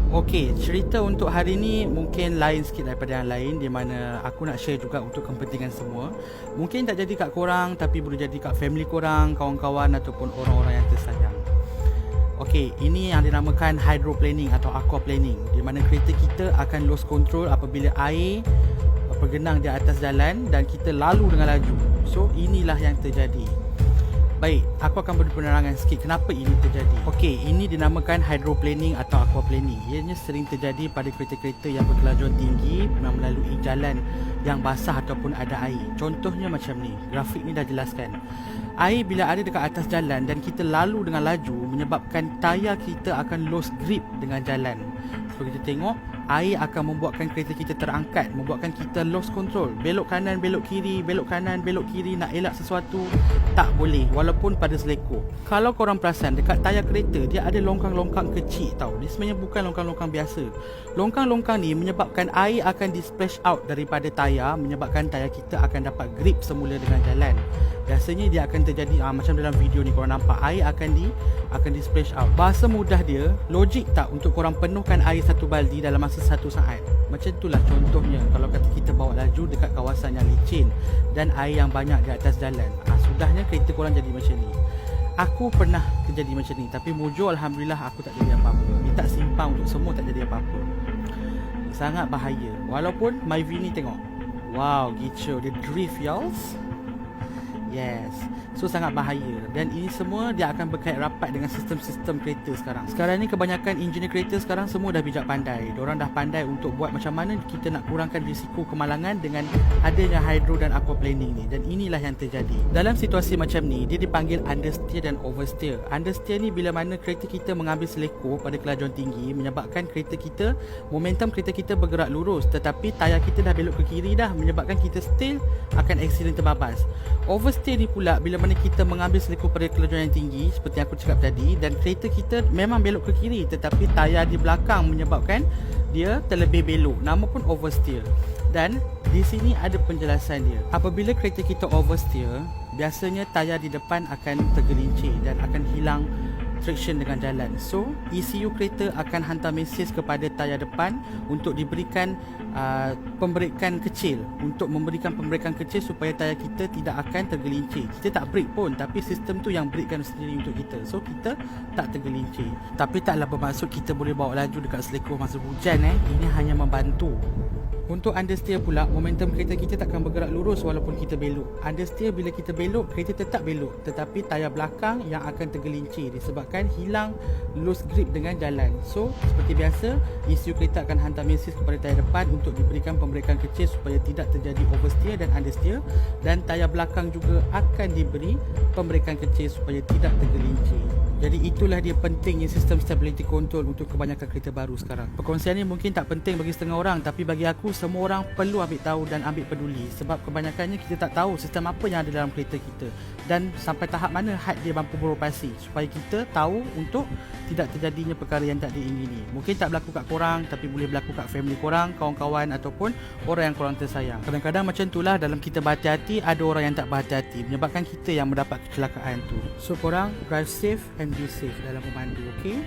Okey, cerita untuk hari ni mungkin lain sikit daripada yang lain, di mana aku nak share juga untuk kepentingan semua. Mungkin tak jadi kat korang, tapi boleh jadi kat family korang, kawan-kawan ataupun orang-orang yang tersayang. Okey, ini yang dinamakan hydroplaning atau aquaplaning, di mana kereta kita akan lose control apabila air bergenang di atas jalan dan kita lalu dengan laju. So, inilah yang terjadi. Baik, aku akan beri penerangan sikit kenapa ini terjadi. Okey, ini dinamakan hydroplaning atau aquaplaning. Ianya sering terjadi pada kereta-kereta yang berkelajuan tinggi yang melalui jalan yang basah ataupun ada air. Contohnya macam ni, grafik ni dah jelaskan. Air bila ada dekat atas jalan dan kita lalu dengan laju menyebabkan tayar kita akan lose grip dengan jalan. So kita tengok, air akan membuatkan kereta kita terangkat, membuatkan kita lost control. Belok kanan, belok kiri, belok kanan, belok kiri, nak elak sesuatu tak boleh walaupun pada seleko. Kalau korang perasan dekat tayar kereta dia ada longkang-longkang kecil tau. Dia sebenarnya bukan longkang-longkang biasa. Longkang-longkang ni menyebabkan air akan di splash out daripada tayar, menyebabkan tayar kita akan dapat grip semula dengan jalan. Biasanya dia akan terjadi macam dalam video ni korang nampak, air akan di splash out. Bahasa mudah dia, logik tak untuk korang penuhkan air satu baldi dalam masa 1 saat? Macam itulah contohnya kalau kata kita bawa laju dekat kawasan yang licin dan air yang banyak di atas jalan. Sudahnya kereta korang jadi macam ni. Aku pernah terjadi macam ni, tapi mujur alhamdulillah aku tak jadi apa-apa. Minta simpang untuk semua tak jadi apa-apa. Sangat bahaya. Walaupun Myvi ni tengok, wow, gicu, dia drift y'alls. Yes. So sangat bahaya. Dan ini semua dia akan berkait rapat dengan sistem-sistem kereta sekarang. Sekarang ni kebanyakan engineer kereta sekarang semua dah bijak pandai. Diorang dah pandai untuk buat macam mana kita nak kurangkan risiko kemalangan dengan adanya hydro dan aquaplaning ni. Dan inilah yang terjadi. Dalam situasi macam ni, dia dipanggil understeer dan oversteer. Understeer ni bila mana kereta kita mengambil seleko pada kelajuan tinggi, menyebabkan kereta kita, momentum kereta kita bergerak lurus, tetapi tayar kita dah belok ke kiri dah, menyebabkan kita still akan accident terbabas. Oversteer ni pula bila mana kita mengambil seleko pada kelajuan yang tinggi seperti yang aku cakap tadi, dan kereta kita memang belok ke kiri tetapi tayar di belakang menyebabkan dia terlebih belok. Nama pun oversteer. Dan di sini ada penjelasan dia. Apabila kereta kita oversteer, biasanya tayar di depan akan tergelincir dan akan hilang traction dengan jalan. So, ECU kereta akan hantar mesej kepada tayar depan untuk diberikan pemberikan kecil, untuk memberikan pemberikan kecil supaya tayar kita tidak akan tergelincir. Kita tak brake pun, tapi sistem tu yang brakekan sendiri untuk kita. So, kita tak tergelincir. Tapi taklah bermaksud kita boleh bawa laju dekat seleko masa hujan. Ini hanya membantu. Untuk understeer pula, momentum kereta kita takkan bergerak lurus walaupun kita belok. Understeer bila kita belok, kereta tetap belok, tetapi tayar belakang yang akan tergelincir disebabkan hilang loose grip dengan jalan. So, seperti biasa, ECU kereta akan hantar mesej kepada tayar depan untuk diberikan pemberikan kecil supaya tidak terjadi oversteer dan understeer, dan tayar belakang juga akan diberi pemberikan kecil supaya tidak tergelincir. Jadi itulah dia pentingnya sistem stability control untuk kebanyakan kereta baru sekarang. Perkongsian ni mungkin tak penting bagi setengah orang, tapi bagi aku semua orang perlu ambil tahu dan ambil peduli, sebab kebanyakannya kita tak tahu sistem apa yang ada dalam kereta kita dan sampai tahap mana had dia mampu beroperasi, supaya kita tahu untuk tidak terjadinya perkara yang tak diingini. Mungkin tak berlaku kat korang, tapi boleh berlaku kat family korang, kawan-kawan ataupun orang yang korang tersayang. Kadang-kadang macam itulah, dalam kita berhati-hati ada orang yang tak berhati-hati, menyebabkan kita yang mendapat kecelakaan tu. So korang drive safe and be safe dalam memandu, okay?